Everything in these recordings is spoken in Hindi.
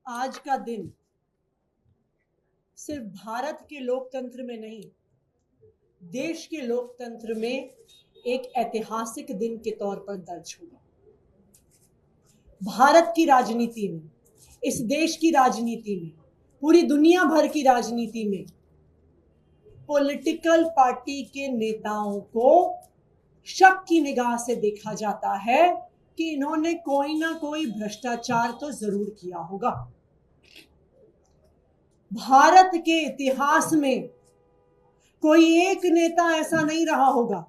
आज का दिन सिर्फ भारत के लोकतंत्र में नहीं, देश के लोकतंत्र में एक ऐतिहासिक दिन के तौर पर दर्ज होगा। भारत की राजनीति में, इस देश की राजनीति में, पूरी दुनिया भर की राजनीति में पॉलिटिकल पार्टी के नेताओं को शक की निगाह से देखा जाता है कि इन्होंने कोई ना कोई भ्रष्टाचार तो जरूर किया होगा। भारत के इतिहास में कोई एक नेता ऐसा नहीं रहा होगा,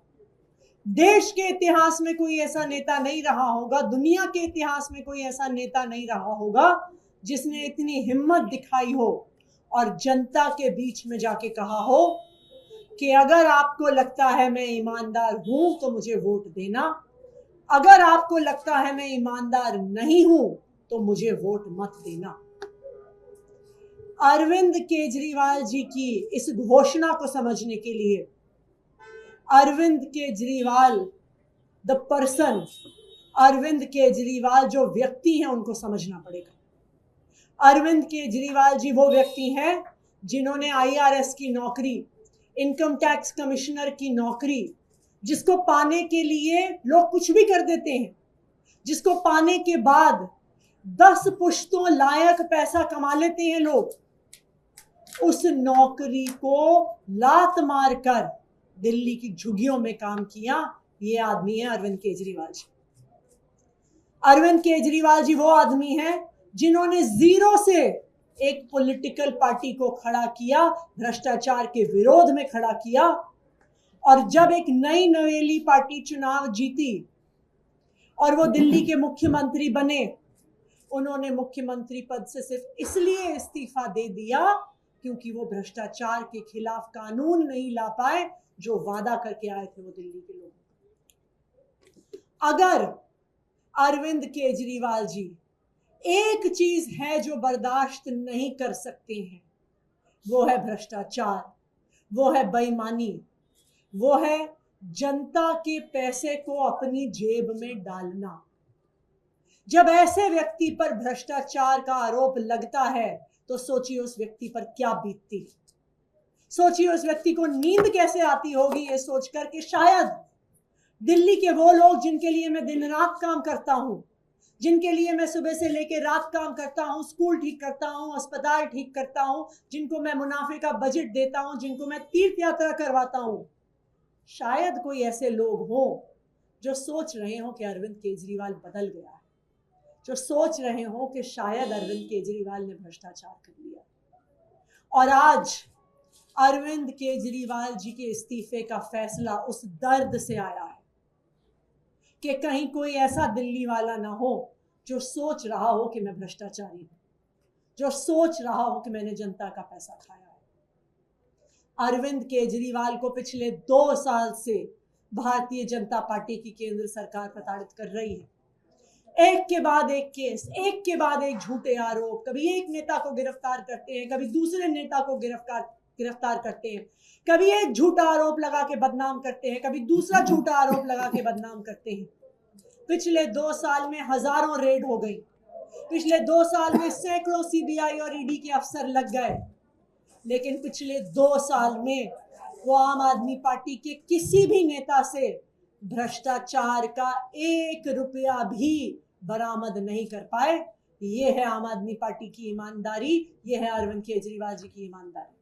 देश के इतिहास में कोई ऐसा नेता नहीं रहा होगा, दुनिया के इतिहास में कोई ऐसा नेता नहीं रहा होगा जिसने इतनी हिम्मत दिखाई हो और जनता के बीच में जाके कहा हो कि अगर आपको लगता है मैं ईमानदार हूं तो मुझे वोट देना, अगर आपको लगता है मैं ईमानदार नहीं हूं तो मुझे वोट मत देना। अरविंद केजरीवाल जी की इस घोषणा को समझने के लिए अरविंद केजरीवाल द पर्सन, अरविंद केजरीवाल जो व्यक्ति हैं उनको समझना पड़ेगा। अरविंद केजरीवाल जी वो व्यक्ति हैं जिन्होंने IRS की नौकरी, इनकम टैक्स कमिश्नर की नौकरी, जिसको पाने के लिए लोग कुछ भी कर देते हैं, जिसको पाने के बाद 10 पुश्तों लायक पैसा कमा लेते हैं लोग, उस नौकरी को लात मारकर दिल्ली की झुग्गियों में काम किया। ये आदमी है अरविंद केजरीवाल जी। अरविंद केजरीवाल जी वो आदमी है जिन्होंने जीरो से एक पॉलिटिकल पार्टी को खड़ा किया, भ्रष्टाचार के विरोध में खड़ा किया, और जब एक नई नवेली पार्टी चुनाव जीती और वो दिल्ली के मुख्यमंत्री बने, उन्होंने मुख्यमंत्री पद से सिर्फ इसलिए इस्तीफा दे दिया क्योंकि वो भ्रष्टाचार के खिलाफ कानून नहीं ला पाए जो वादा करके आए थे वो दिल्ली के लोग। अगर अरविंद केजरीवाल जी एक चीज है जो बर्दाश्त नहीं कर सकते हैं, वो है भ्रष्टाचार, वो है बेईमानी, वो है जनता के पैसे को अपनी जेब में डालना। जब ऐसे व्यक्ति पर भ्रष्टाचार का आरोप लगता है तो सोचिए उस व्यक्ति पर क्या बीतती, सोचिए उस व्यक्ति को नींद कैसे आती होगी ये सोचकर कि शायद दिल्ली के वो लोग जिनके लिए मैं दिन रात काम करता हूं, जिनके लिए मैं सुबह से लेकर रात काम करता हूं, स्कूल ठीक करता हूं, अस्पताल ठीक करता हूं, जिनको मैं मुनाफे का बजट देता हूं, जिनको मैं तीर्थ यात्रा करवाता हूं, शायद कोई ऐसे लोग हों जो सोच रहे हो कि अरविंद केजरीवाल बदल गया है, जो सोच रहे हो कि शायद अरविंद केजरीवाल ने भ्रष्टाचार कर लिया। और आज अरविंद केजरीवाल जी के इस्तीफे का फैसला उस दर्द से आया है कि कहीं कोई ऐसा दिल्ली वाला ना हो जो सोच रहा हो कि मैं भ्रष्टाचारी हूं, जो सोच रहा हो कि मैंने जनता का पैसा खाया है। अरविंद केजरीवाल को पिछले 2 साल से भारतीय जनता पार्टी की केंद्र सरकार प्रताड़ित कर रही है। एक के बाद एक केस, एक के बाद एक झूठे आरोप, कभी एक नेता को गिरफ्तार करते हैं, कभी दूसरे नेता को गिरफ्तार करते हैं, कभी एक झूठा आरोप लगा के बदनाम करते हैं, कभी दूसरा झूठा आरोप लगा के बदनाम करते हैं। पिछले 2 साल में हजारों रेड हो गई, पिछले 2 साल में सैकड़ों CBI और ED के अफसर लग गए, लेकिन पिछले 2 साल में वो आम आदमी पार्टी के किसी भी नेता से भ्रष्टाचार का 1 रुपया भी बरामद नहीं कर पाए। ये है आम आदमी पार्टी की ईमानदारी, ये है अरविंद केजरीवाल जी की ईमानदारी।